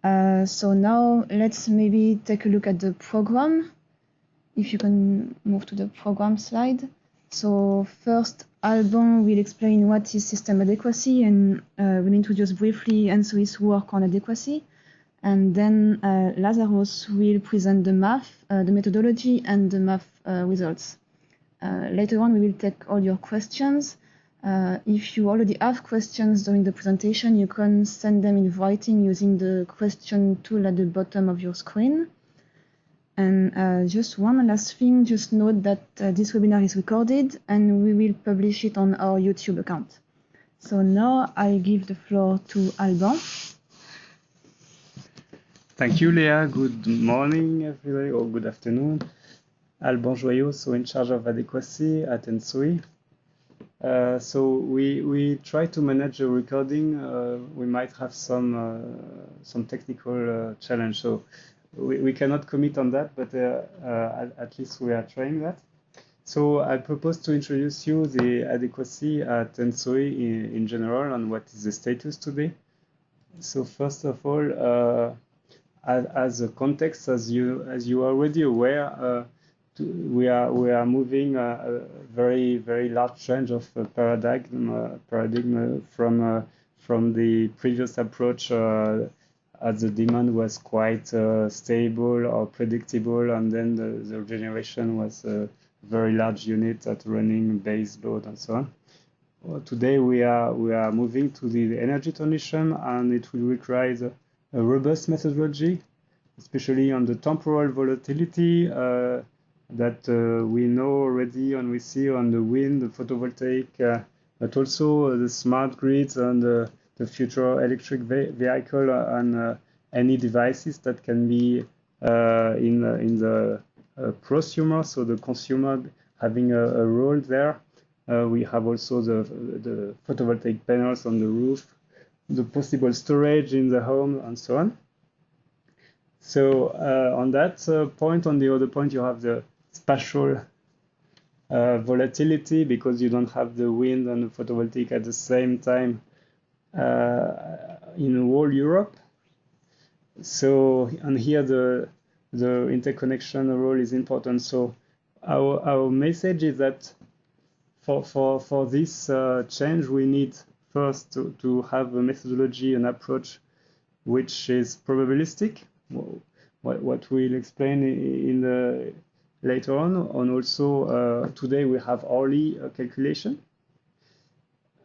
So now let's maybe take a look at the program. If you can move to the program slide. So first, Alban will explain what is system adequacy, and we'll introduce briefly ENTSO-E's work on adequacy. And then Lazarus will present the math, the methodology, and the math results. Later on, we will take all your questions. If you already have questions during the presentation, you can send them in writing using the question tool at the bottom of your screen. And just one last thing, just note that this webinar is recorded and we will publish it on our YouTube account. So now I give the floor to Alban. Thank you, Léa. Good morning, everybody, or good afternoon. Alban Joyot, so in charge of adequacy at ENTSO-E. So we try to manage the recording. We might have some technical challenge, so we cannot commit on that, but at least we are trying that. So I propose to introduce you the adequacy at ENTSO-E in general and what is the status today. So first of all, as a context, as you are already aware, we are moving a very large change of paradigm from the previous approach as the demand was quite stable or predictable, and then the generation was a very large unit at running base load and so on. Today we are moving to the energy transition, and it will require a robust methodology, especially on the temporal volatility that we know already and we see on the wind, the photovoltaic, but also the smart grids and the future electric vehicle and any devices that can be in the prosumer, so the consumer having a role there. We have also the photovoltaic panels on the roof, the possible storage in the home, and so on. So on that point, on the other point, you have the spatial volatility, because you don't have the wind and the photovoltaic at the same time in whole Europe. So, and here the interconnection role is important. So our message is that for this change, we need first to have a methodology, an approach which is probabilistic, what we'll explain in the later on. And also today we have hourly calculation,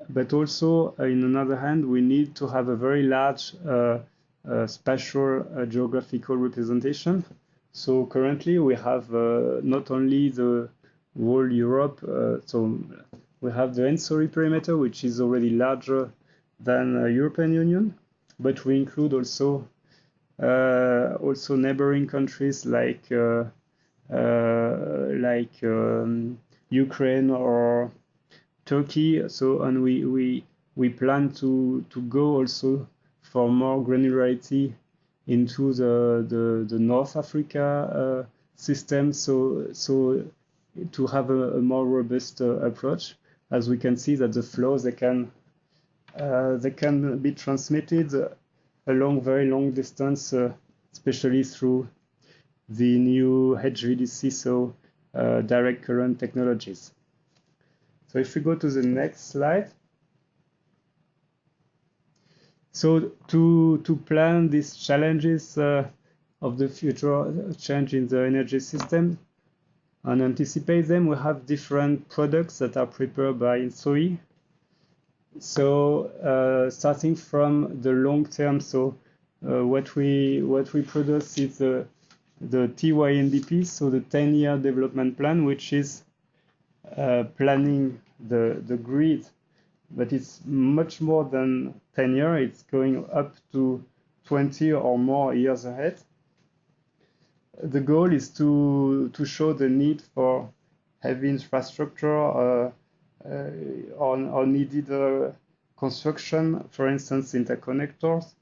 but also in another hand we need to have a very large spatial geographical representation. So currently we have not only the whole Europe, so we have the ENTSO-E perimeter, which is already larger than European Union, but we include also neighboring countries like Ukraine or Turkey. So, and we plan to go also for more granularity into the North Africa system. So to have a more robust approach, as we can see that the flows they can be transmitted along very long distance, especially through the new HVDC, so direct current technologies. So if we go to the next slide. So to plan these challenges of the future change in the energy system and anticipate them, we have different products that are prepared by ENTSO-E. So starting from the long term, so what we produce is the TYNDP, so the 10-year development plan, which is planning the grid, but it's much more than 10 years. It's going up to 20 or more years ahead. The goal is to show the need for heavy infrastructure or needed construction, for instance, interconnectors,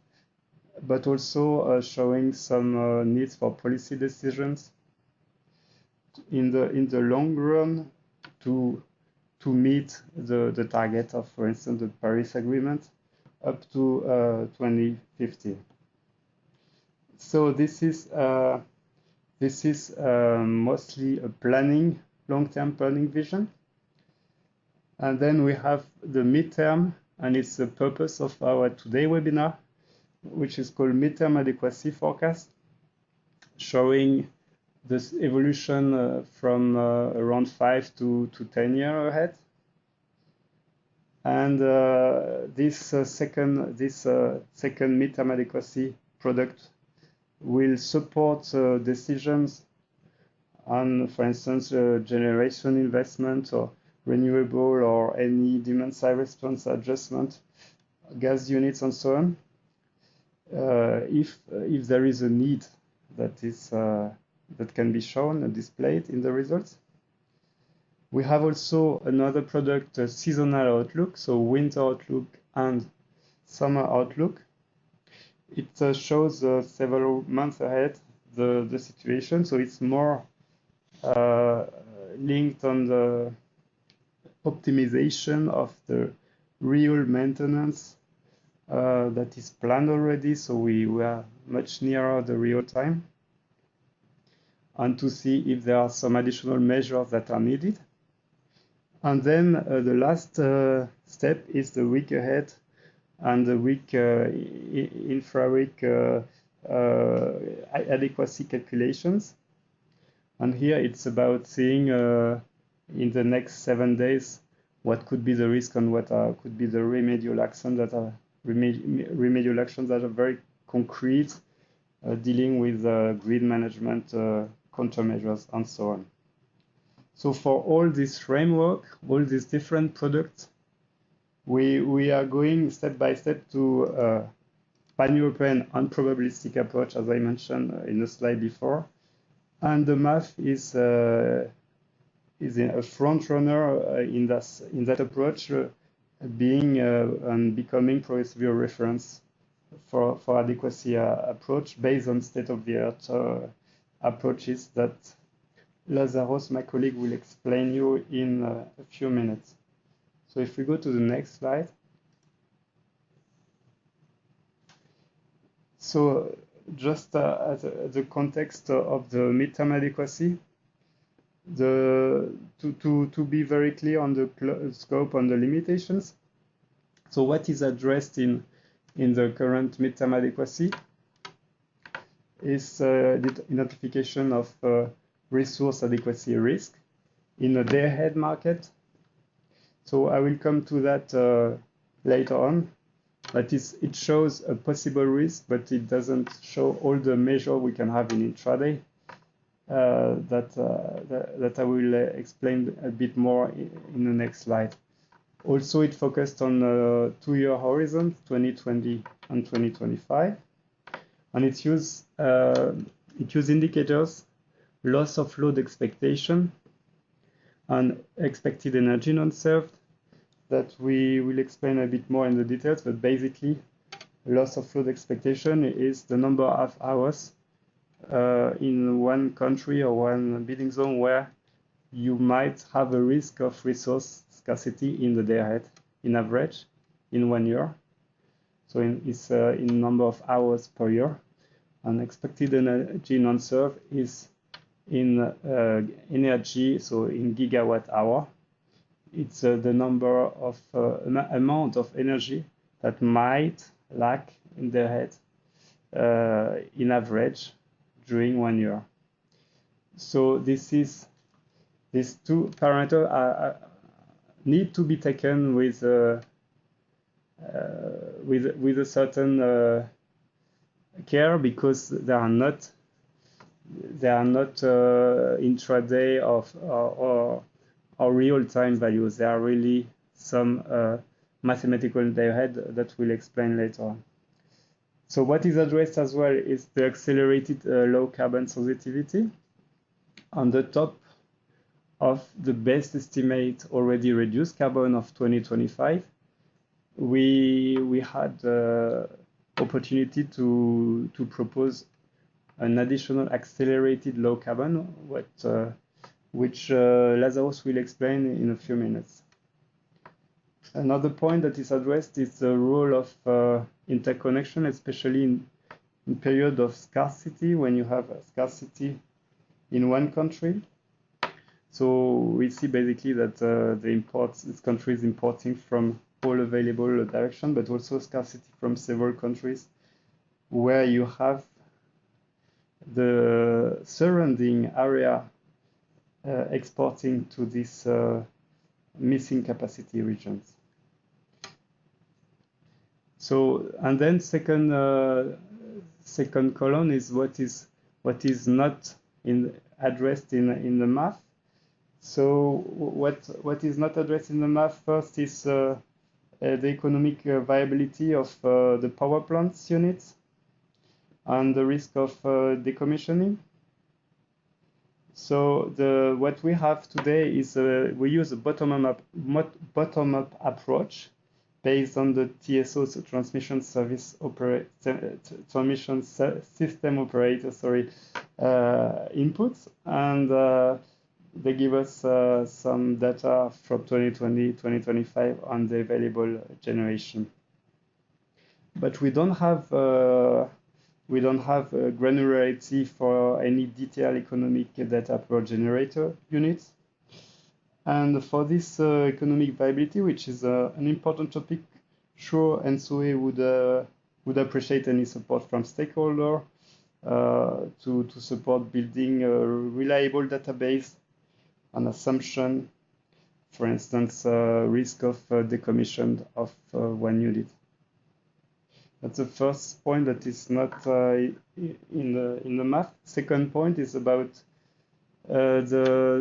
but also showing some needs for policy decisions in the long run to meet the target of, for instance, the Paris Agreement up to 2050. So this is mostly a planning, long-term planning vision. And then we have the midterm, and it's the purpose of our today webinar, which is called Midterm Adequacy Forecast, showing this evolution from around 5 to 10 years ahead. And this second midterm adequacy product will support decisions on, for instance, generation investment or renewable or any demand-side response adjustment, gas units, and so on. If there is a need that can be shown and displayed in the results. We have also another product, seasonal outlook, so winter outlook and summer outlook. It shows several months ahead the situation, so it's more linked on the optimization of the real maintenance that is planned already, so we are much nearer the real time, and to see if there are some additional measures that are needed. And then the last step is the week ahead and the week infra-week adequacy calculations. And here it's about seeing in the next 7 days what could be the risk and what could be the remedial actions that are very concrete, dealing with grid management, countermeasures, and so on. So for all this framework, all these different products, we are going step by step to a pan-European and probabilistic approach, as I mentioned in the slide before. And the MAF is a front runner in that approach, being and becoming progressively a reference for adequacy approach based on state-of-the-art approaches that Lazaros, my colleague, will explain you in a few minutes. So if we go to the next slide. So just as the context of the midterm adequacy, to be very clear on the scope and the limitations. So what is addressed in the current midterm adequacy is the identification of resource adequacy risk in a day-ahead market. So I will come to that later on. That is, it shows a possible risk, but it doesn't show all the measures we can have in intraday. That I will explain a bit more in the next slide. Also, it focused on 2-year horizon, 2020 and 2025, and it used indicators, loss of load expectation, and expected energy non-served, that we will explain a bit more in the details. But basically, loss of load expectation is the number of hours in one country or one bidding zone where you might have a risk of resource scarcity in the day ahead, in average, in 1 year. So it's in number of hours per year. And expected energy non-served is in energy, so in gigawatt hour. It's the number of amount of energy that might lack in the head in average during 1 year. So these two parameters need to be taken with a certain care, because they are not intraday or real-time values. They are really some mathematical day-ahead that we'll explain later on. So what is addressed as well is the accelerated low carbon sensitivity. On the top of the best estimate already reduced carbon of 2025, we had opportunity to propose an additional accelerated low carbon, which Lazaros will explain in a few minutes. Another point that is addressed is the role of interconnection, especially in period of scarcity, when you have a scarcity in one country. So we see basically that this country is importing from all available direction, but also scarcity from several countries, where you have the surrounding area exporting to these missing capacity regions. So, and then second column is what is not addressed in the math. So what is not addressed in the math first is the economic viability of the power plants units and the risk of decommissioning. So what we have today is we use a bottom-up approach based on the TSO, so transmission system operator, inputs, and they give us some data from 2020, 2025 on the available generation. But we don't have granularity for any detailed economic data per generator units. And for this economic viability, which is an important topic, sure, ENTSO-E would appreciate any support from stakeholder to support building a reliable database, an assumption, for instance, risk of decommission of one unit. That's the first point that is not in the math. Second point is about the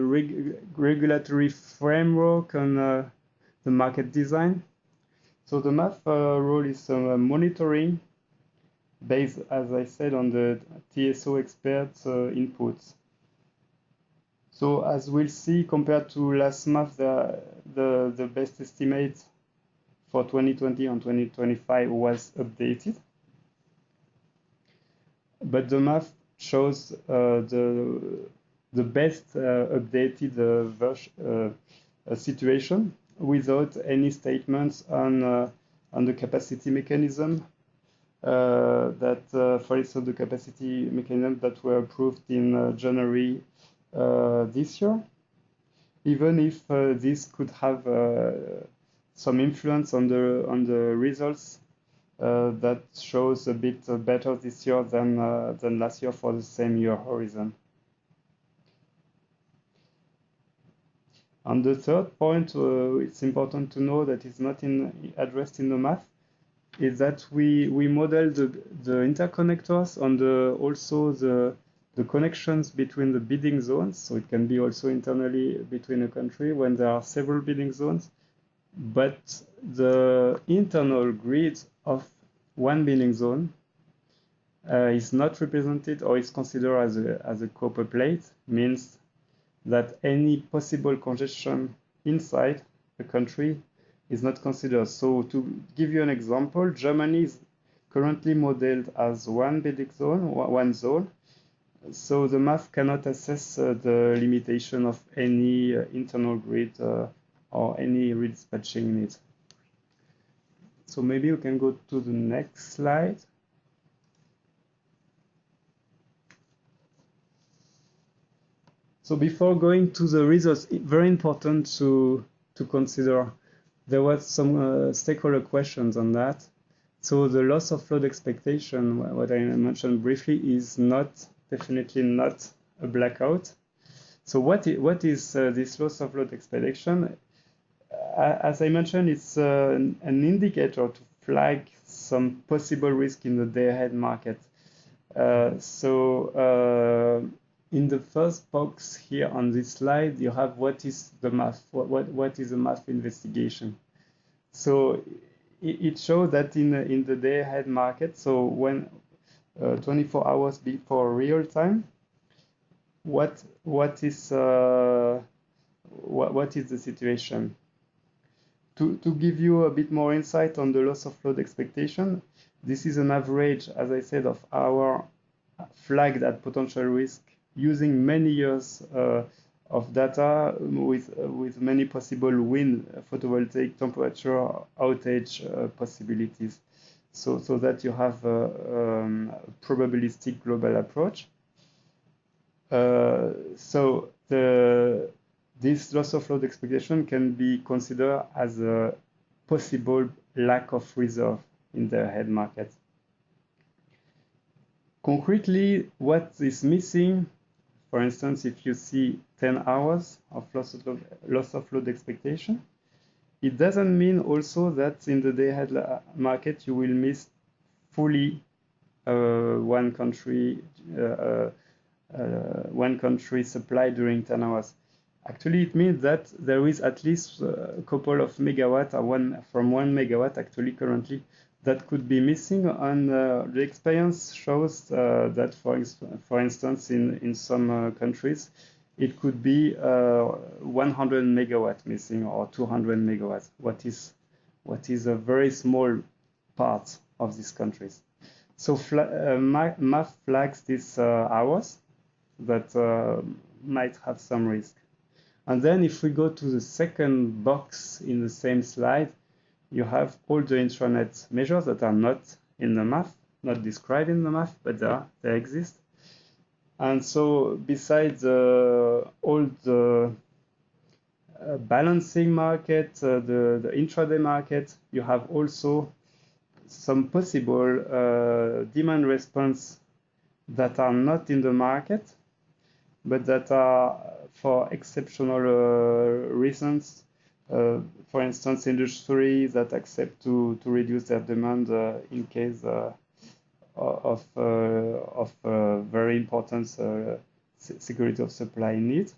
regulatory framework on the market design. So the math role is monitoring based, as I said, on the TSO experts' inputs. So as we'll see, compared to last month, the best estimate for 2020 and 2025 was updated. But the math shows the best updated situation without any statements on the capacity mechanism that, for instance, the capacity mechanism that were approved in January this year, even if this could have some influence on the results that shows a bit better this year than last year for the same year horizon. On the third point, it's important to know that it's not addressed in the math, is that we model the interconnectors on also the connections between the bidding zones. So it can be also internally between a country when there are several bidding zones. But the internal grid of one bidding zone is not represented or is considered as a copper plate, means that any possible congestion inside the country is not considered. So to give you an example, Germany is currently modeled as one bidding zone, one zone. So the math cannot assess the limitation of any internal grid or any redispatching needs. So maybe we can go to the next slide. So before going to the results, very important to consider, there was some stakeholder questions on that. So the loss of load expectation, what I mentioned briefly, is definitely not a blackout. So what is this loss of load expectation? As I mentioned, it's an indicator to flag some possible risk in the day-ahead market. In the first box here on this slide, you have what is the math, what is the math investigation. So it shows that in the day-ahead market, so when 24 hours before real time, what is the situation? To give you a bit more insight on the loss of load expectation, this is an average, as I said, of our flagged at potential risk using many years of data with many possible wind, photovoltaic, temperature, outage possibilities, so that you have a probabilistic global approach. So this loss of load expectation can be considered as a possible lack of reserve in the head market. Concretely, what is missing, for instance, if you see 10 hours of loss of load expectation, it doesn't mean also that in the day-ahead market you will miss fully one country supply during 10 hours. Actually, it means that there is at least a couple of megawatt or from 1 megawatt actually currently that could be missing, and the experience shows that for instance in some countries it could be 100 megawatt missing or 200 megawatts, what is a very small part of these countries. So MAF flags these hours that might have some risk. And then if we go to the second box in the same slide, you have all the intranet measures that are not in the MAF, not described in the MAF, but they exist. And so besides all the balancing market, the intraday market, you have also some possible demand response that are not in the market, but that are for exceptional reasons. For instance, industry that accept to reduce their demand in case of very important security of supply need.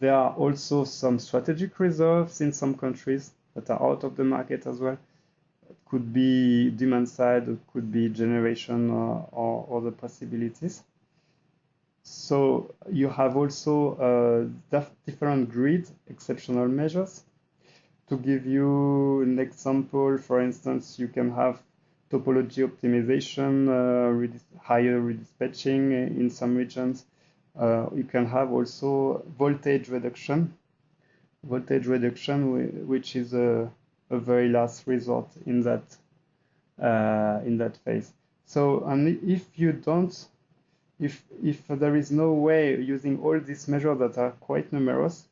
There are also some strategic reserves in some countries that are out of the market as well. It could be demand side, it could be generation or other possibilities. So you have also different grid exceptional measures. To give you an example, for instance, you can have topology optimization, higher redispatching in some regions. You can have also voltage reduction, which is a very last resort in that phase. So, and if you don't, if there is no way using all these measures that are quite numerous,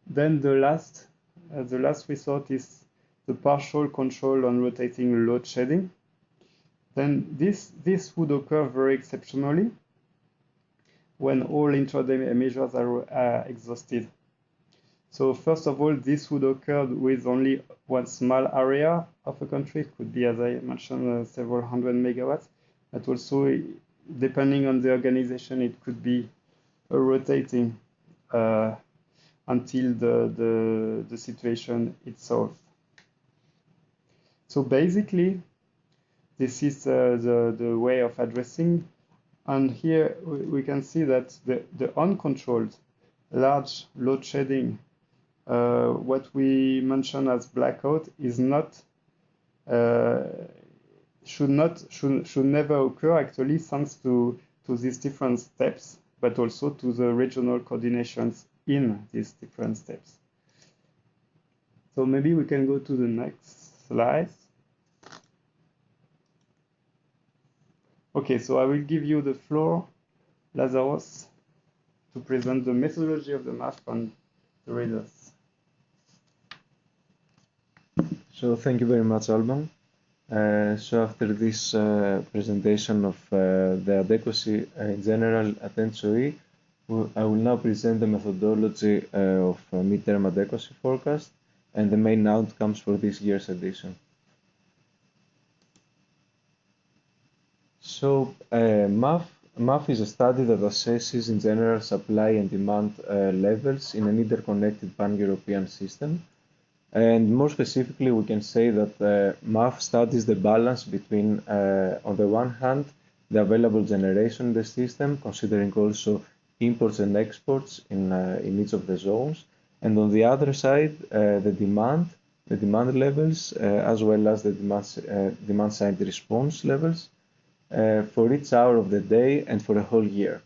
then the last resort is the partial control on rotating load shedding. Then this would occur very exceptionally when all intraday measures are exhausted. So first of all, this would occur with only one small area of a country. It could be, as I mentioned, several hundred megawatts, but also depending on the organization, it could be rotating until the situation is solved. So basically, this is the way of addressing. And here we can see that the uncontrolled large load shedding, what we mention as blackout, is not should never occur actually, thanks to these different steps, but also to the regional coordinations in these different steps. So maybe we can go to the next slide. Okay, so I will give you the floor, Lazarus, to present the methodology of the MAF and the readers. So thank you very much, Alban. So after this presentation of the adequacy in general at ENTSO-E, I will now present the methodology of midterm adequacy forecast and the main outcomes for this year's edition. So MAF is a study that assesses in general supply and demand levels in an interconnected pan-European system. And more specifically, we can say that MAF studies the balance between, on the one hand, the available generation in the system, considering also imports and exports in each of the zones, and on the other side, the demand levels, as well as the demand side response levels for each hour of the day and for a whole year.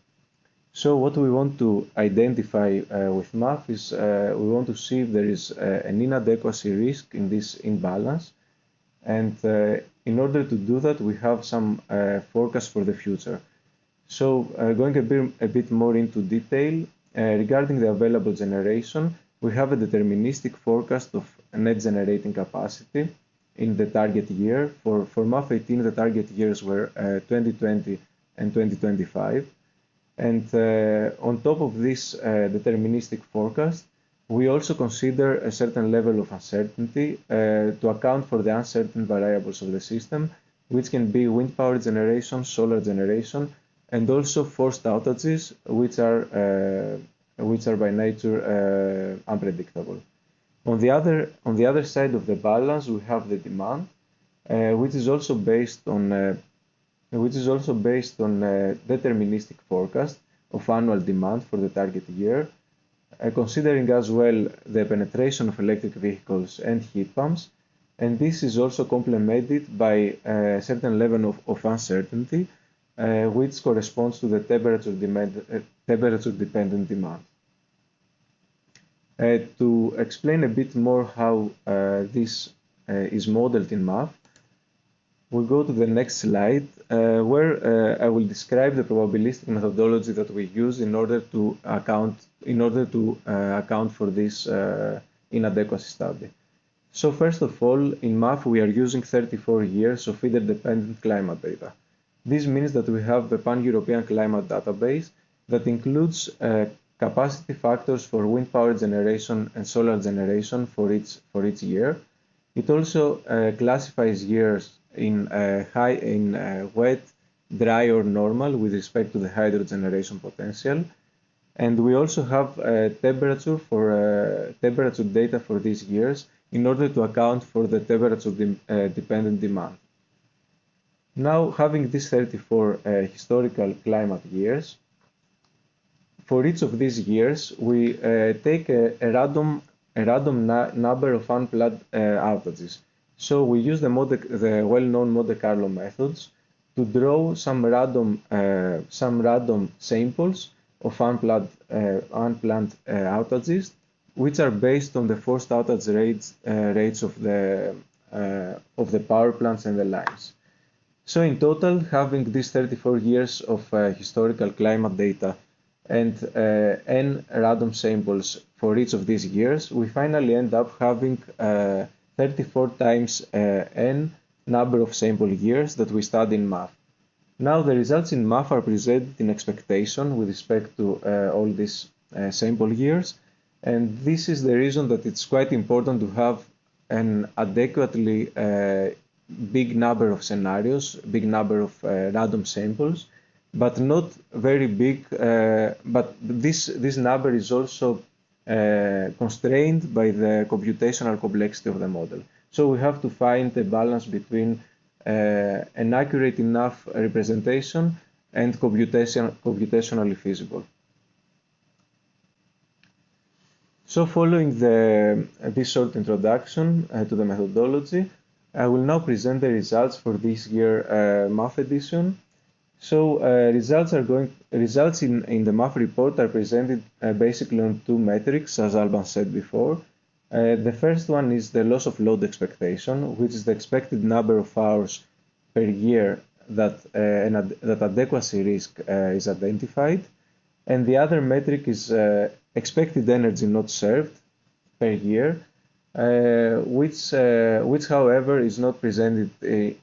So what we want to identify with MAF is we want to see if there is an inadequacy risk in this imbalance, and in order to do that, we have some forecast for the future. So going a bit more into detail, regarding the available generation, we have a deterministic forecast of net generating capacity in the target year. For MAF18, the target years were 2020 and 2025. And on top of this deterministic forecast, we also consider a certain level of uncertainty to account for the uncertain variables of the system, which can be wind power generation, solar generation, and also forced outages, which are by nature unpredictable. On the other side of the balance, we have the demand, which is also based on deterministic forecast of annual demand for the target year, considering as well the penetration of electric vehicles and heat pumps, and this is also complemented by a certain level of uncertainty, which corresponds to the temperature-dependent demand. To explain a bit more how this is modeled in MAF, we'll go to the next slide, where I will describe the probabilistic methodology that we use in order to account for this inadequacy study. So first of all, in MAF we are using 34 years of feeder-dependent climate data. This means that we have a pan-European climate database that includes capacity factors for wind power generation and solar generation for each year. It also classifies years in wet, dry, or normal with respect to the hydro generation potential. And we also have temperature data for these years in order to account for the temperature-dependent demand. Now, having these 34 historical climate years, for each of these years, we take a random number of unplanned outages. So we use the well-known Monte Carlo methods to draw some random samples of unplanned outages, which are based on the forced outage rates of the power plants and the lines. So in total, having these 34 years of historical climate data and n random samples for each of these years, we finally end up having 34 times n number of sample years that we study in MAF. Now the results in MAF are presented in expectation with respect to all these sample years, and this is the reason that it's quite important to have an adequately big number of scenarios, big number of random samples, but not very big. But this number is also constrained by the computational complexity of the model. So we have to find a balance between an accurate enough representation and computationally feasible. So following this short introduction to the methodology, I will now present the results for this year MAF edition. So results in the MAF report are presented basically on two metrics, as Alban said before. The first one is the loss of load expectation, which is the expected number of hours per year that adequacy risk is identified. And the other metric is expected energy not served per year, which however is not presented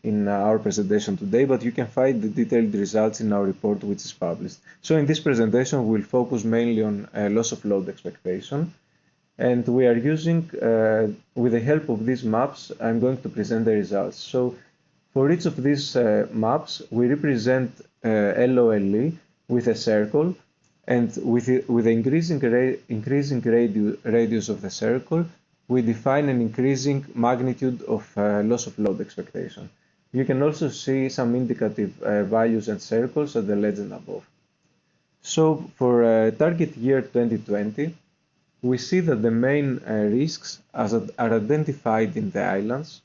in our presentation today, but you can find the detailed results in our report, which is published. So in this presentation, we'll focus mainly on loss of load expectation. And we are using, with the help of these maps, I'm going to present the results. So for each of these maps, we represent LOLE with a circle, and with the increasing radius of the circle, we define an increasing magnitude of loss of load expectation. You can also see some indicative values and circles at the legend above. So for target year 2020, we see that the main risks are identified in the islands.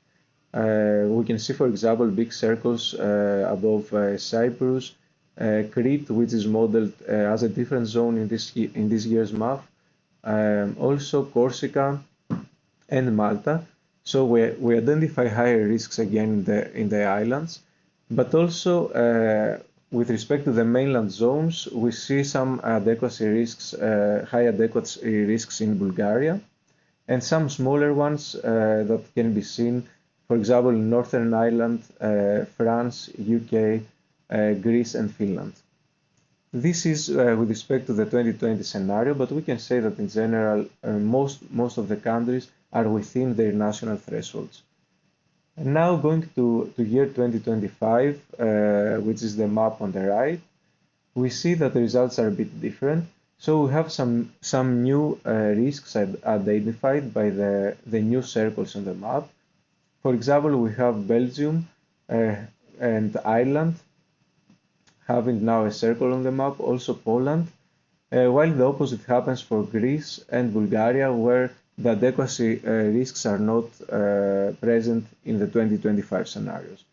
We can see, for example, big circles above Cyprus, Crete, which is modeled as a different zone in this year's MAF, also Corsica and Malta. So we identify higher risks again in the islands, but also with respect to the mainland zones, we see some adequacy risks, high adequacy risks in Bulgaria, and some smaller ones that can be seen, for example, in Northern Ireland, France, UK, Greece, and Finland. This is with respect to the 2020 scenario, but we can say that in general, most of the countries are within their national thresholds. And now going to year 2025, which is the map on the right, we see that the results are a bit different. So we have some new risks identified by the new circles on the map. For example, we have Belgium and Ireland having now a circle on the map, also Poland, while the opposite happens for Greece and Bulgaria, where the adequacy risks are not present in the 2025 scenarios.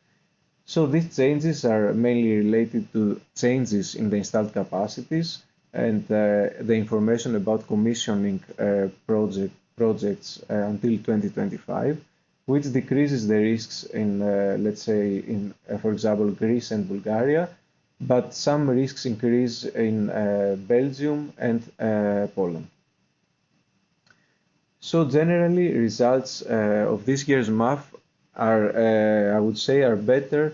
So these changes are mainly related to changes in the installed capacities and the information about commissioning projects until 2025, which decreases the risks in, let's say, in, for example, Greece and Bulgaria, but some risks increase in Belgium and Poland. So generally, results of this year's MAF are, I would say, are better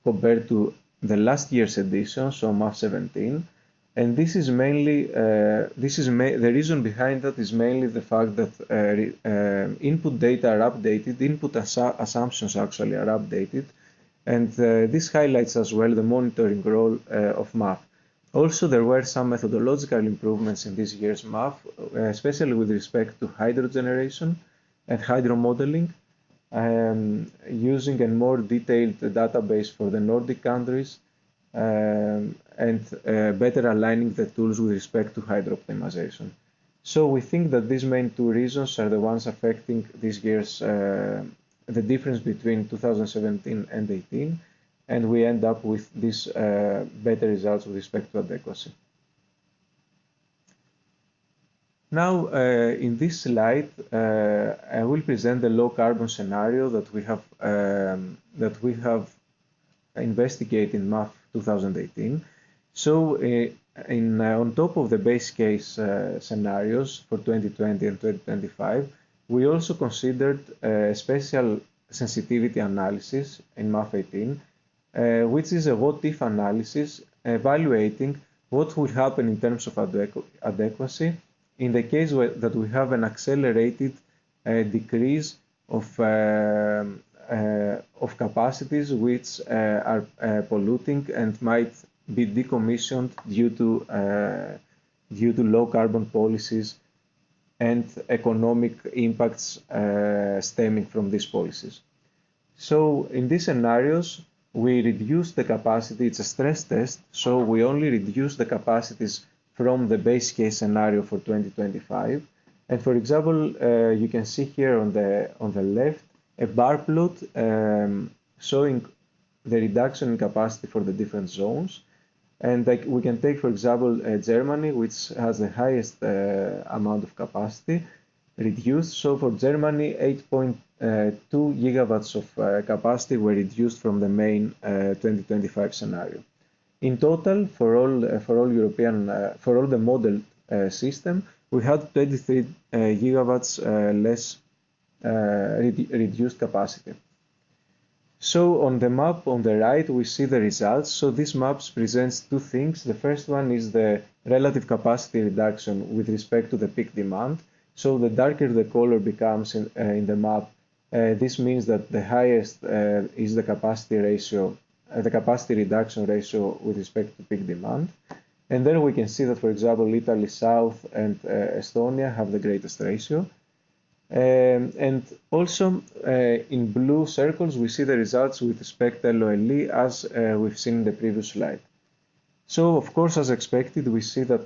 compared to the last year's edition, so MAF 17. And this is mainly, the reason behind that is mainly the fact that input data are updated, input assumptions actually are updated, and this highlights as well the monitoring role of MAF. Also, there were some methodological improvements in this year's MAF, especially with respect to hydro generation and hydro modeling, using a more detailed database for the Nordic countries, and better aligning the tools with respect to hydro optimization. So we think that these main two reasons are the ones affecting this year's, the difference between 2017 and 18, and we end up with these better results with respect to adequacy. Now, in this slide, I will present the low carbon scenario that we have investigated in MAF 2018. So, on top of the base case scenarios for 2020 and 2025, we also considered a special sensitivity analysis in MAF 18, which is a what-if analysis evaluating what will happen in terms of adequacy in the case that we have an accelerated decrease of capacities which are polluting and might be decommissioned due to low carbon policies and economic impacts stemming from these policies. So in these scenarios, we reduce the capacity, it's a stress test, so we only reduce the capacities from the base case scenario for 2025. And for example, you can see here on the left, a bar plot showing the reduction in capacity for the different zones. And we can take, for example, Germany, which has the highest amount of capacity reduced. So for Germany, 8.2 gigawatts of capacity were reduced from the main 2025 scenario. In total, for all European, for all the model system, we had 23 gigawatts less reduced capacity. So on the map on the right, we see the results. So this map presents two things. The first one is the relative capacity reduction with respect to the peak demand. So the darker the color becomes in the map, this means that the highest is the capacity ratio, the capacity reduction ratio with respect to peak demand. And then we can see that, for example, Italy South and Estonia have the greatest ratio. And also in blue circles, we see the results with respect to LOLE as we've seen in the previous slide. So, of course, as expected, we see that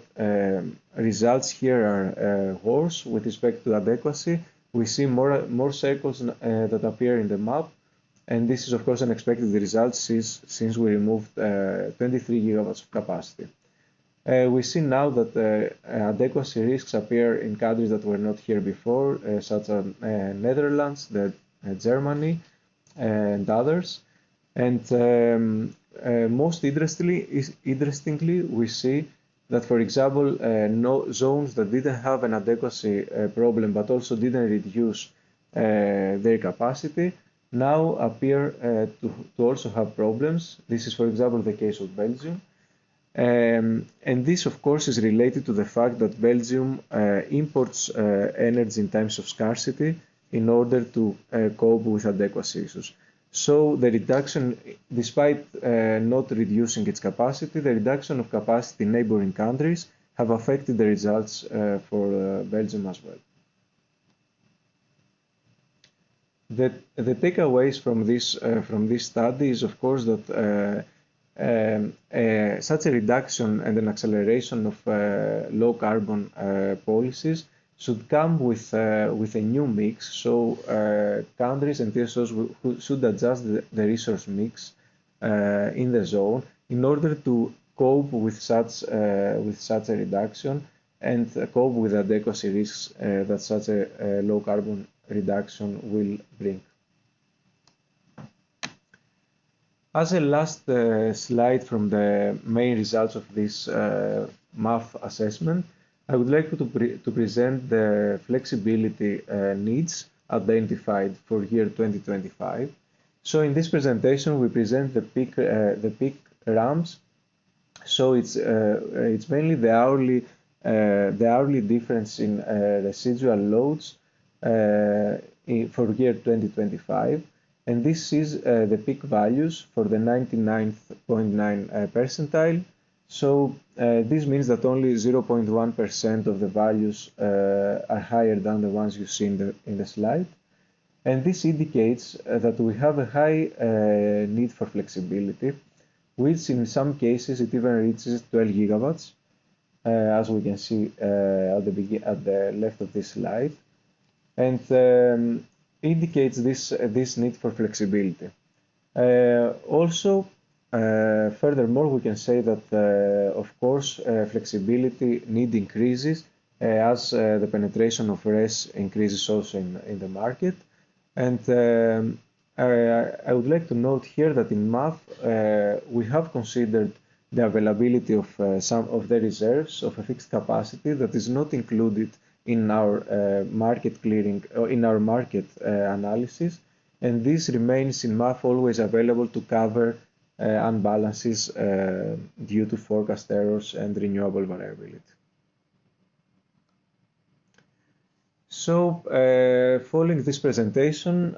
results here are worse with respect to adequacy. We see more circles that appear in the map. And this is, of course, an expected result since we removed 23 gigawatts of capacity. We see now that adequacy risks appear in countries that were not here before, such as Netherlands, Germany, and others. And most interestingly, we see that, for example, no zones that didn't have an adequacy problem but also didn't reduce their capacity now appear to also have problems. This is, for example, the case of Belgium. And this, of course, is related to the fact that Belgium imports energy in times of scarcity in order to cope with adequacy issues. So the reduction, despite not reducing its capacity, the reduction of capacity in neighboring countries have affected the results for Belgium as well. The takeaways from this study is, of course, that such a reduction and an acceleration of low carbon policies should come with a new mix. So countries and TSOs should adjust the resource mix in the zone in order to cope with such a reduction and cope with adequacy risks that such a low carbon reduction will bring. As a last slide from the main results of this MAF assessment, I would like to present the flexibility needs identified for year 2025. So in this presentation, we present the peak RAMs. So it's mainly the hourly difference in residual loads for year 2025. And this is the peak values for the 99.9 percentile. So this means that only 0.1% of the values are higher than the ones you see in the slide. And this indicates that we have a high need for flexibility, which in some cases it even reaches 12 gigawatts, as we can see at the left of this slide. And indicates this need for flexibility. Furthermore, we can say that, of course, flexibility need increases as the penetration of RES increases also in the market. And I would like to note here that in MAF, we have considered the availability of some of the reserves of a fixed capacity that is not included in our market clearing or in our market analysis, and this remains in MAF always available to cover unbalances due to forecast errors and renewable variability. So following this presentation,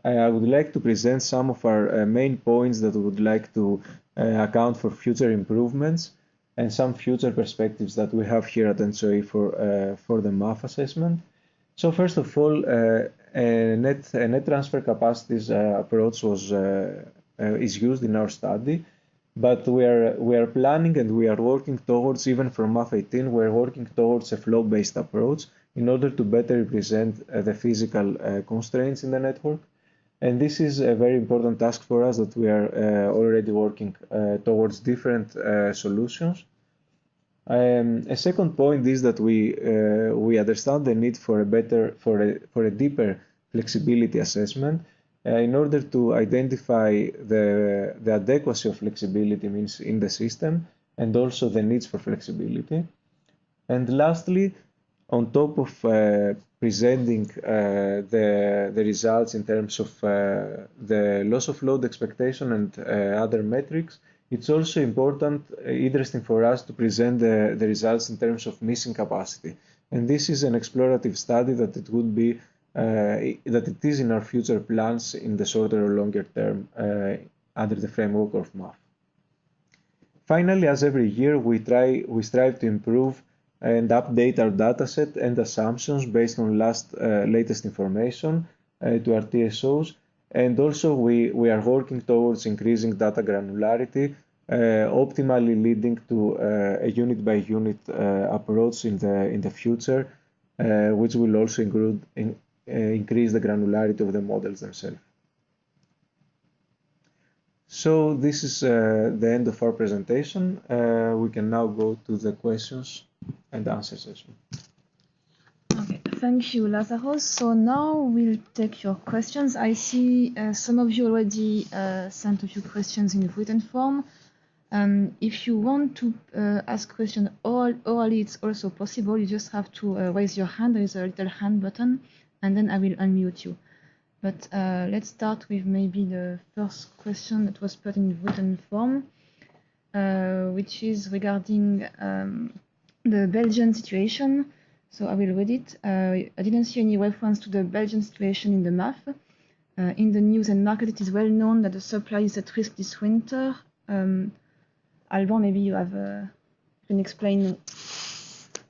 I would like to present some of our main points that we would like to account for future improvements and some future perspectives that we have here at ENTSO-E for the MAF assessment. So first of all, a net transfer capacities approach is used in our study, but we are planning and we are working towards, even from MAF 18, we are working towards a flow-based approach in order to better represent the physical constraints in the network. And this is a very important task for us that we are already working towards different solutions. A second point is that we understand the need for a deeper flexibility assessment in order to identify the adequacy of flexibility means in the system and also the needs for flexibility. And lastly, on top of presenting the results in terms of the loss of load expectation and other metrics, it's also interesting for us to present the results in terms of missing capacity. And this is an explorative study that it is in our future plans in the shorter or longer term under the framework of MAF. Finally, as every year, we strive to improve and update our dataset and assumptions based on latest information to our TSOs. And also we are working towards increasing data granularity, optimally leading to a unit by unit approach in the future, which will also increase the granularity of the models themselves. So this is the end of our presentation. We can now go to the questions and answer session. Okay, thank you, Lazarus. So now we'll take your questions. I see some of you already sent a few questions in written form. If you want to ask questions orally, it's also possible. You just have to raise your hand. There is a little hand button, and then I will unmute you. But let's start with maybe the first question that was put in written form, which is regarding the Belgian situation. So I will read it. I didn't see any reference to the Belgian situation in the MAF. In the news and market, it is well known that the supply is at risk this winter. Alban, maybe you can explain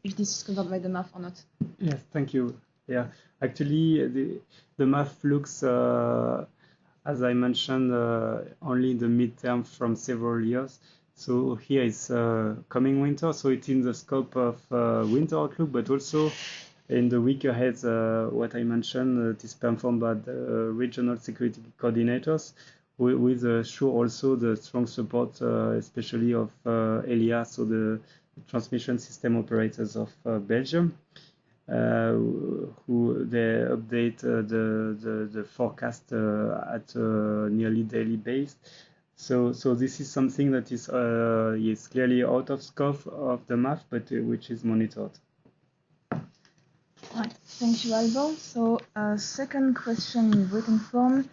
if this is covered by the MAF or not. Yes, thank you. Yeah, actually, the MAF looks, as I mentioned, only the midterm from several years. So here is coming winter, so it's in the scope of winter outlook, but also in the week ahead, what I mentioned, it is performed by the regional security coordinators, with sure also the strong support, especially of ELIA, so the transmission system operators of Belgium. Who they update the forecast at nearly daily base. So this is something that is clearly out of scope of the MAF, but which is monitored. Right. Thank you, Alban. So second question in written form.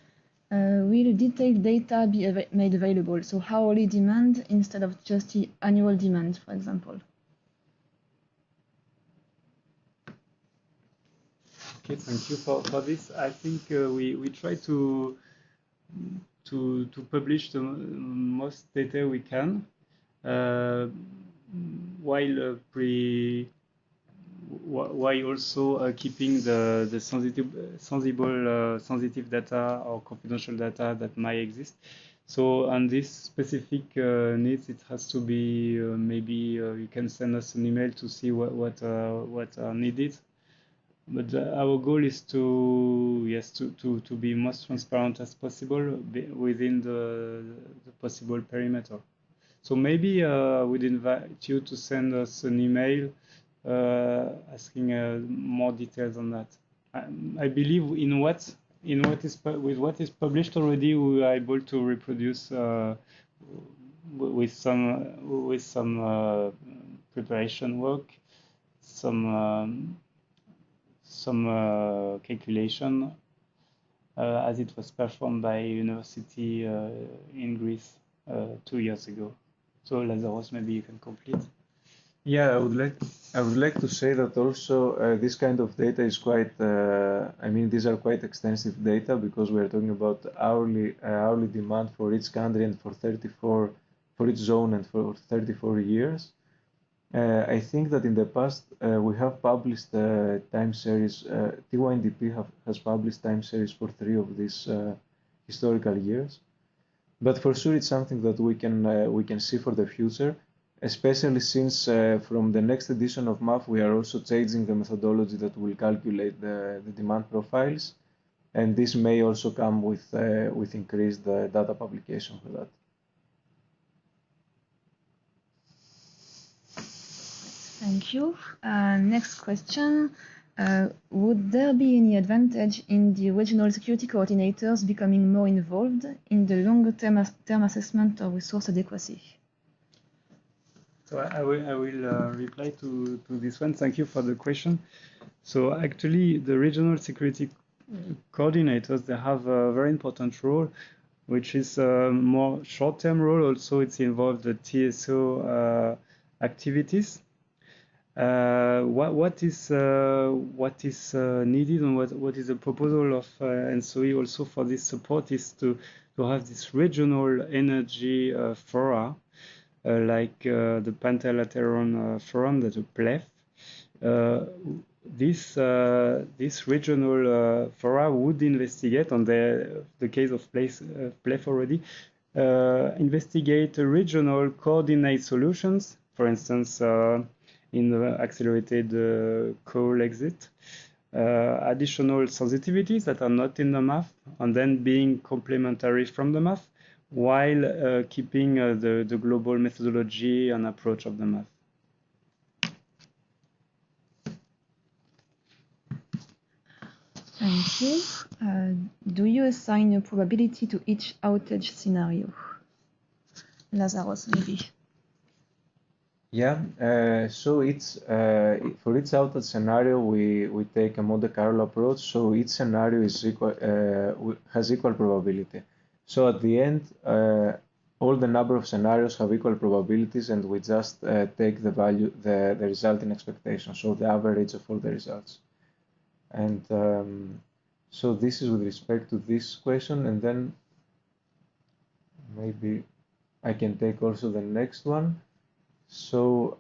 Will detailed data be made available? So hourly demand instead of just the annual demand, for example. Okay, thank you for this. I think we try to publish the most data we can, while also keeping the sensitive data or confidential data that might exist. So on this specific needs, it has to be maybe you can send us an email to see what are needed. But our goal is to be most transparent as possible within the possible perimeter. So maybe we'd invite you to send us an email asking more details on that. I believe with what is published already, we are able to reproduce with some preparation work, some calculation as it was performed by a university in Greece 2 years ago. So Lazarus, maybe you can complete. Yeah, I would like to say that also this kind of data is quite. I mean, these are quite extensive data because we are talking about hourly demand for each country and for each zone and for 34 years. I think that in the past we have published time series. TYNDP has published time series for 3 of these historical years, but for sure it's something that we can see for the future, especially since from the next edition of MAF we are also changing the methodology that will calculate the demand profiles, and this may also come with increased data publication for that. Thank you. Next question. Would there be any advantage in the regional security coordinators becoming more involved in the longer term assessment of resource adequacy? So I will reply to this one. Thank you for the question. So actually, the regional security coordinators, they have a very important role, which is a more short-term role. Also, it's involved the TSO activities. What is needed and what is the proposal of ENTSO-E also for this support is to have this regional energy fora, like the Pantalateron Forum, that the PLEF. This regional fora would investigate, on the case of PLEF already, investigate regional coordinate solutions, for instance, in the accelerated coal exit, additional sensitivities that are not in the MAF, and then being complementary from the MAF, while keeping the global methodology and approach of the math. Thank you. Do you assign a probability to each outage scenario? Lazarus, maybe. Yeah, so it's for each outage scenario we take a Monte Carlo approach. So each scenario is equal has equal probability. So at the end, all the number of scenarios have equal probabilities, and we just take the value, the resulting expectation, so the average of all the results. And so this is with respect to this question, and then maybe I can take also the next one. So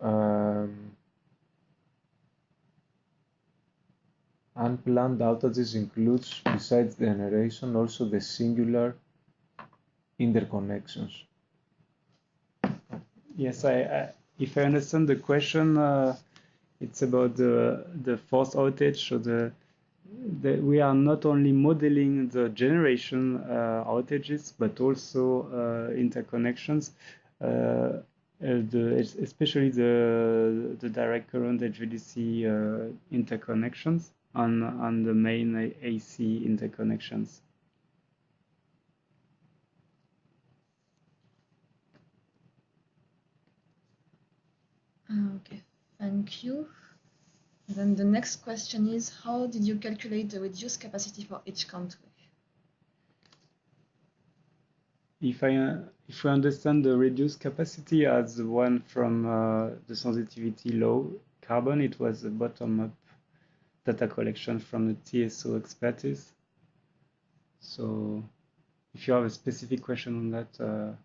unplanned outages includes, besides the generation, also the singular interconnections. Yes, if I understand the question, it's about the force outage. So we are not only modeling the generation outages, but also interconnections. Especially the direct current HVDC interconnections on the main AC interconnections. Okay, thank you. Then the next question is, how did you calculate the reduced capacity for each country? If we understand the reduced capacity as the one from the sensitivity low carbon, it was a bottom-up data collection from the TSO expertise. So if you have a specific question on that,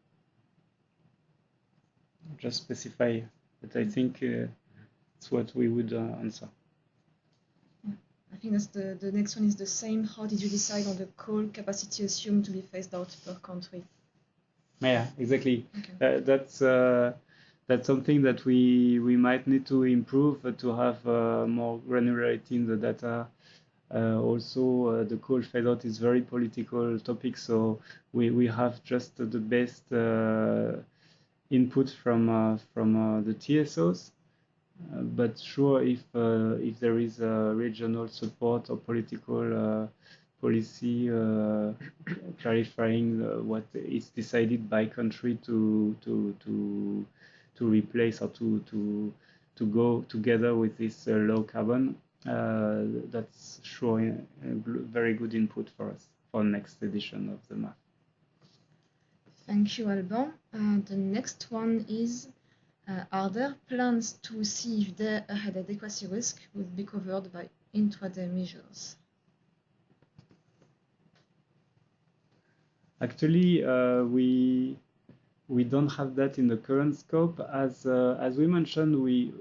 just specify, but I think it's what we would answer. I think that's the next one is the same. How did you decide on the coal capacity assumed to be phased out per country? Yeah, exactly. Okay. That's something that we might need to improve to have more granularity in the data. Also, the coal phase out is very political topic, so we have just the best input from the TSOs. But sure, if there is regional support or political policy clarifying what is decided by country to replace or to go together with this low carbon, that's sure a very good input for us for next edition of the map. Thank you, Alban. The next one is, are there plans to see if the adequacy risk would be covered by intraday measures? Actually, we don't have that in the current scope. As we mentioned, we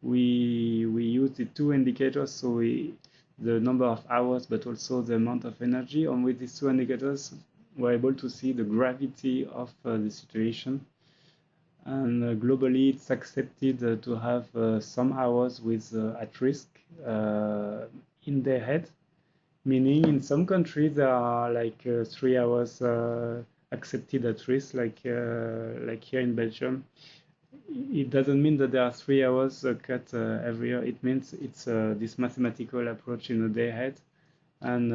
use the two indicators, so the number of hours, but also the amount of energy. And with these two indicators, we're able to see the gravity of the situation. And globally, it's accepted to have some hours with at risk in their head. Meaning, in some countries there are like 3 hours accepted at risk, like here in Belgium. It doesn't mean that there are 3 hours cut every year. It means it's this mathematical approach in a day ahead, and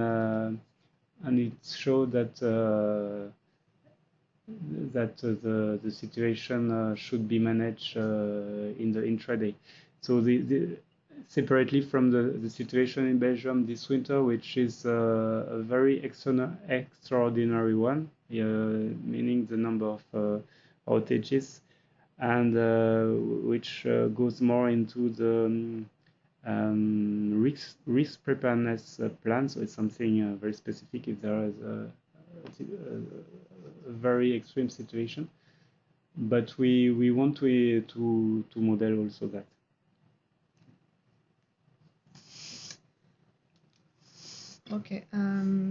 it shows that the situation should be managed in the intraday. So separately from the situation in Belgium this winter, which is a very extraordinary one, meaning the number of outages, and which goes more into the risk preparedness plan. So it's something very specific if there is a very extreme situation. But we want to model also that. Okay,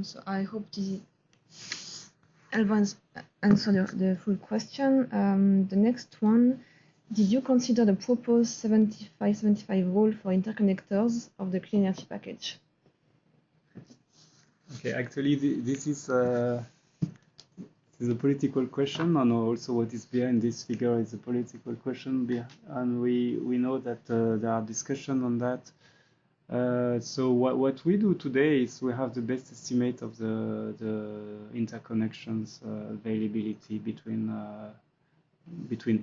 so I hope Alban answered the full question. The next one, did you consider the proposed 75-75 rule for interconnectors of the clean energy package? Okay, actually, this is is a political question, and also what is behind this figure is a political question, and we know that there are discussions on that. So what we do today is we have the best estimate of the interconnections availability between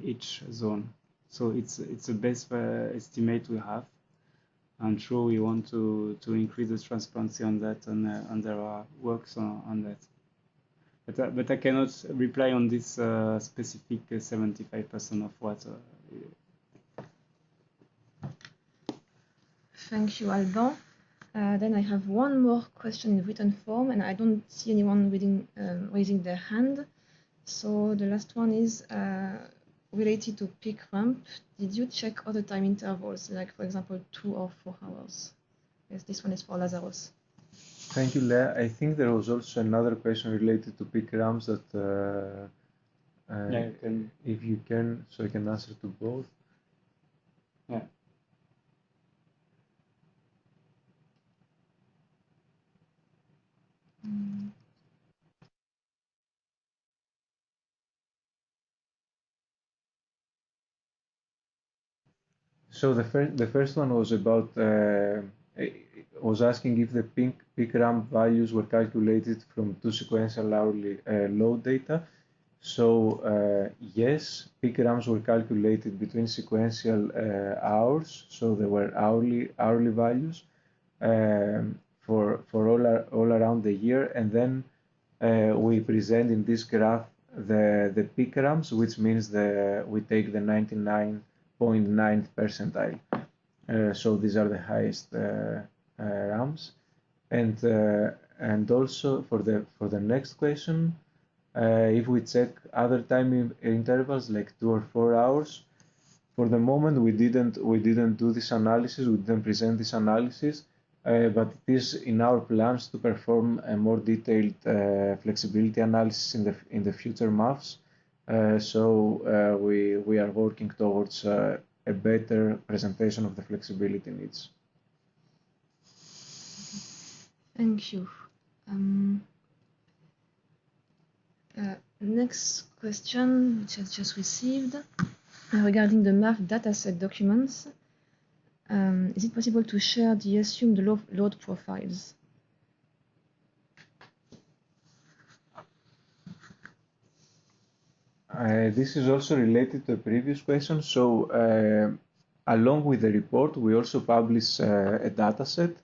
each zone. So it's the best estimate we have. I'm sure we want to increase the transparency on that, and there are works on that. But I cannot reply on this specific 75% of what. Thank you, Alban. Then I have one more question in written form, and I don't see anyone raising their hand. So the last one is related to peak ramp. Did you check other time intervals, like for example 2 or 4 hours? Yes, this one is for Lazarus. Thank you, Lea. I think there was also another question related to peak ramps that if you can, so I can answer to both. Yeah. So the first one was about was asking if the peak ramp values were calculated from 2 sequential hourly load data. So yes, peak ramps were calculated between sequential hours, so they were hourly values for all around the year, and then we present in this graph the peak ramps, which means we take the 99.9th percentile. So these are the highest ramps, and also for the next question, if we check other time intervals like 2 or 4 hours, for the moment we didn't do this analysis, we didn't present this analysis, but it is in our plans to perform a more detailed flexibility analysis in the future MAFs. So we are working towards a better presentation of the flexibility needs. Thank you. Next question, which I've just received, regarding the MAF dataset documents. Is it possible to share the assumed load profiles? This is also related to the previous question. So along with the report, we also publish a dataset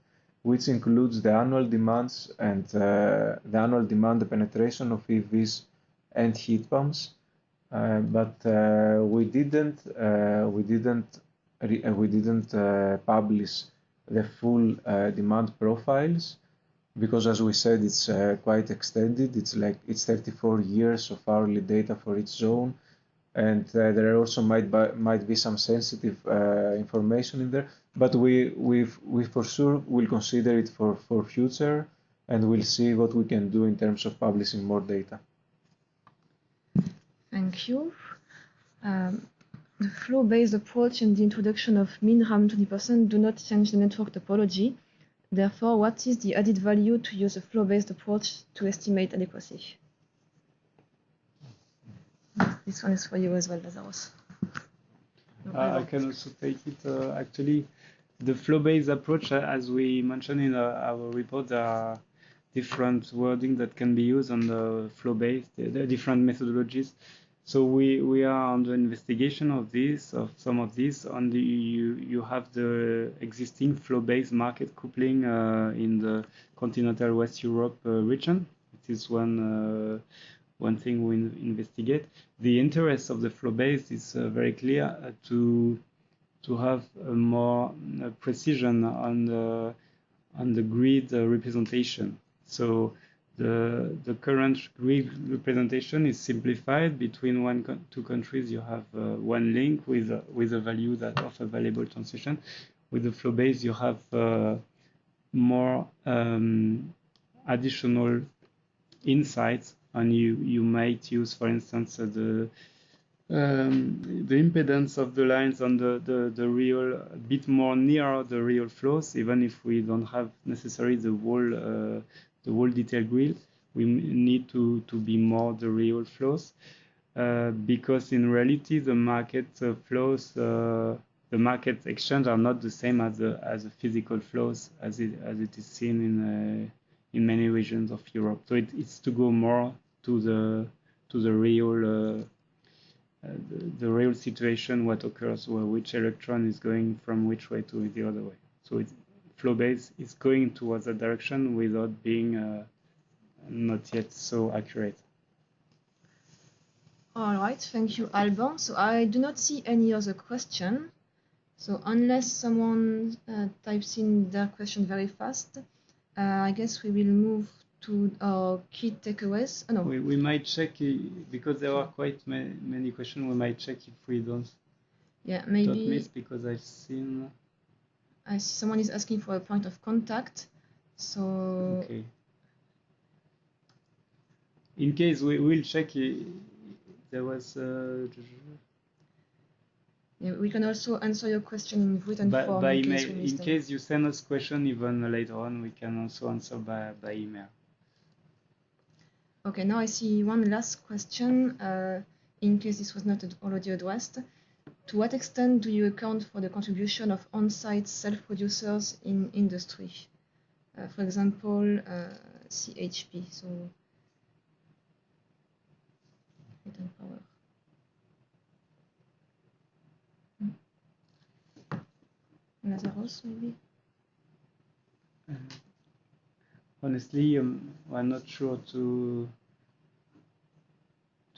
which includes the annual demands and the annual demand, the penetration of EVs and heat pumps. But we didn't publish the full demand profiles, because as we said, it's quite extended. It's 34 years of hourly data for each zone, and there also might be some sensitive information in there. But we for sure will consider it for future, and we'll see what we can do in terms of publishing more data. Thank you. The flow-based approach and the introduction of min RAM 20% do not change the network topology. Therefore, what is the added value to use a flow-based approach to estimate adequacy? This one is for you as well, Lazarus. I can also take it. Actually, the flow-based approach, as we mentioned in our report, there are different wording that can be used on the flow-based, the different methodologies. So we are on the investigation of some of these. On the you have the existing flow-based market coupling in the continental West Europe region. It is one thing we investigate. The interest of the flow-based is very clear to have more precision on the grid representation. So the current grid representation is simplified between two countries. You have one link with a value that of available transmission. With the flow-based, you have more additional insights, and you might use, for instance, the impedance of the lines on the real, a bit more near the real flows, even if we don't have necessarily the whole detailed grid. we need to be more the real flows, because in reality the market flows, the market exchange are not the same as the physical flows as it is seen in many regions of Europe. So it's to go more to the real the real situation, what occurs, which electron is going from which way to the other way. So Flowbased is going towards that direction without being not yet so accurate. All right, thank you, Alban. So I do not see any other question. So unless someone types in their question very fast, I guess we will move to our key takeaways. Oh, no. We might check, because there are quite many questions, we might check if we don't miss, because I've seen... I see someone is asking for a point of contact. So... Okay. In case we will check, there was... Yeah, we can also answer your question in written form by in email. Case we missed in case you send us question even later on, we can also answer by email. Okay, now I see one last question, in case this was not already addressed. To what extent do you account for the contribution of on-site self-producers in industry? For example, CHP, so heat and power. Lazarus, maybe? Honestly, I'm not sure to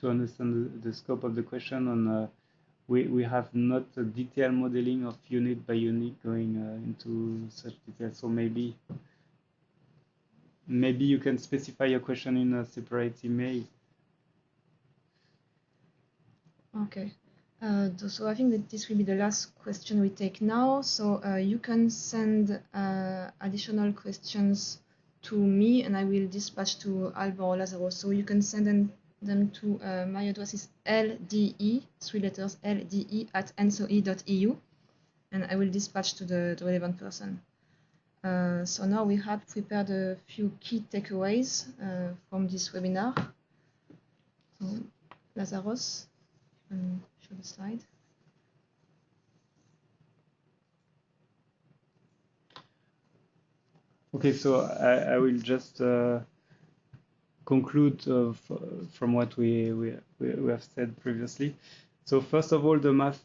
understand the scope of the question. On we have not a detailed modeling of unit by unit going into such detail. So maybe you can specify your question in a separate email. Okay. So I think that this will be the last question we take now. So you can send additional questions to me, and I will dispatch to Alban or Lazaro. So you can send them to my address is LDE, 3 letters LDE @ENTSO-E.eu, and I will dispatch to the relevant person. So now we have prepared a few key takeaways from this webinar. So Lazarus, and show the slide. Okay, so I will just conclude from what we have said previously. So first of all, the MAF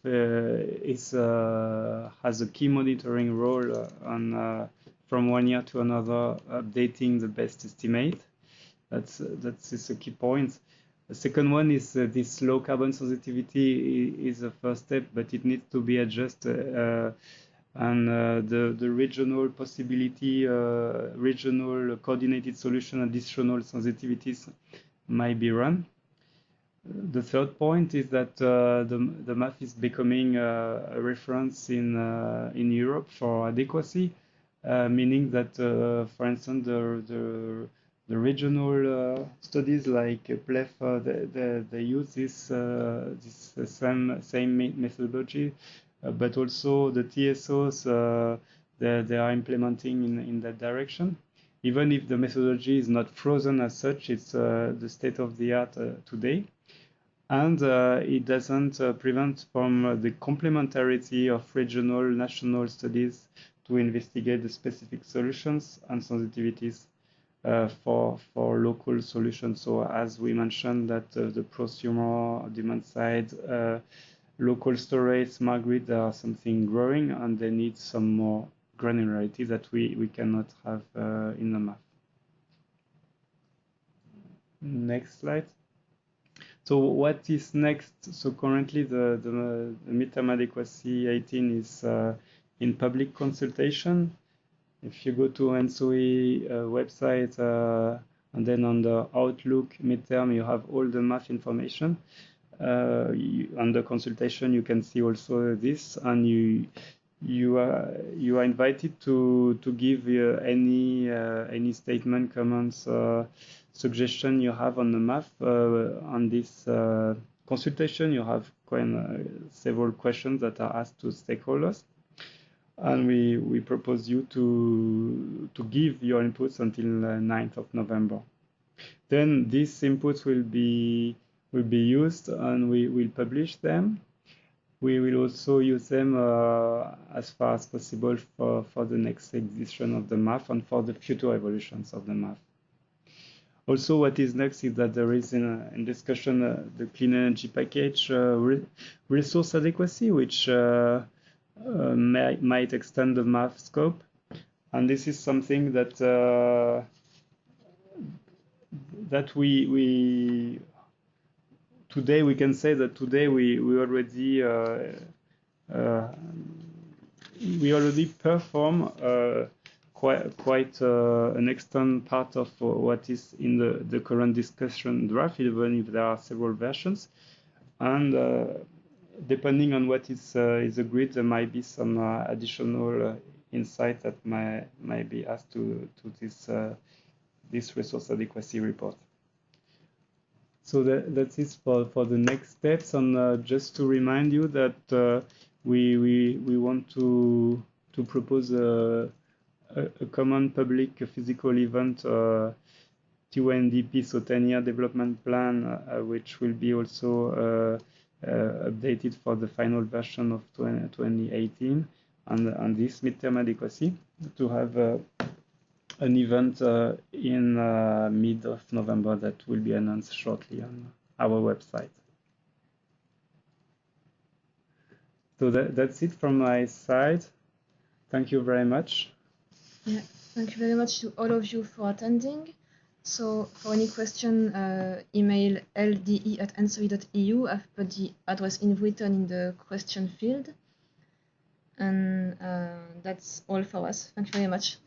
has a key monitoring role on from one year to another, updating the best estimate. That's a key point. The second one is this low carbon sensitivity is a first step, but it needs to be adjusted, and the regional possibility, regional coordinated solution, additional sensitivities might be run. The third point is that the MAF is becoming a reference in Europe for adequacy, meaning that, for instance, the regional studies like PLEF, they use this same methodology, but also the TSOs, they are implementing in that direction. Even if the methodology is not frozen as such, it's the state of the art today. And it doesn't prevent from the complementarity of regional, national studies to investigate the specific solutions and sensitivities for local solutions. So as we mentioned that the prosumer, demand side, local storage, smart grid are something growing, and they need some more granularity that we cannot have in the MAF. Next slide. So what is next? So currently the midterm adequacy 18 is in public consultation. If you go to ENTSO-E website and then on the Outlook midterm, you have all the MAF information. Under consultation, you can see also this, and you are invited to give any statement, comments, suggestion you have on the MAF. On this consultation, you have several questions that are asked to stakeholders, and we propose you to give your inputs until 9th of November. Then these inputs will be used, and we will publish them. We will also use them as far as possible for the next edition of the MAF and for the future evolutions of the MAF. Also, what is next is that there is in discussion the clean energy package resource adequacy, which might extend the MAF scope. And this is something that we today we can say that today we already perform quite an extent part of what is in the current discussion draft, even if there are several versions. And depending on what is agreed, there might be some additional insight that might be asked to this resource adequacy report. So that's it for the next steps. And just to remind you that we want to propose a common public physical event, TONDP, so 10-year development plan, which will be also updated for the final version of 2018, and this midterm adequacy, to have an event in mid of November that will be announced shortly on our website. So that's it from my side. Thank you very much. Yeah, thank you very much to all of you for attending. So for any question, email lde@entso-e.eu. I've put the address in written in the question field. And that's all for us. Thank you very much.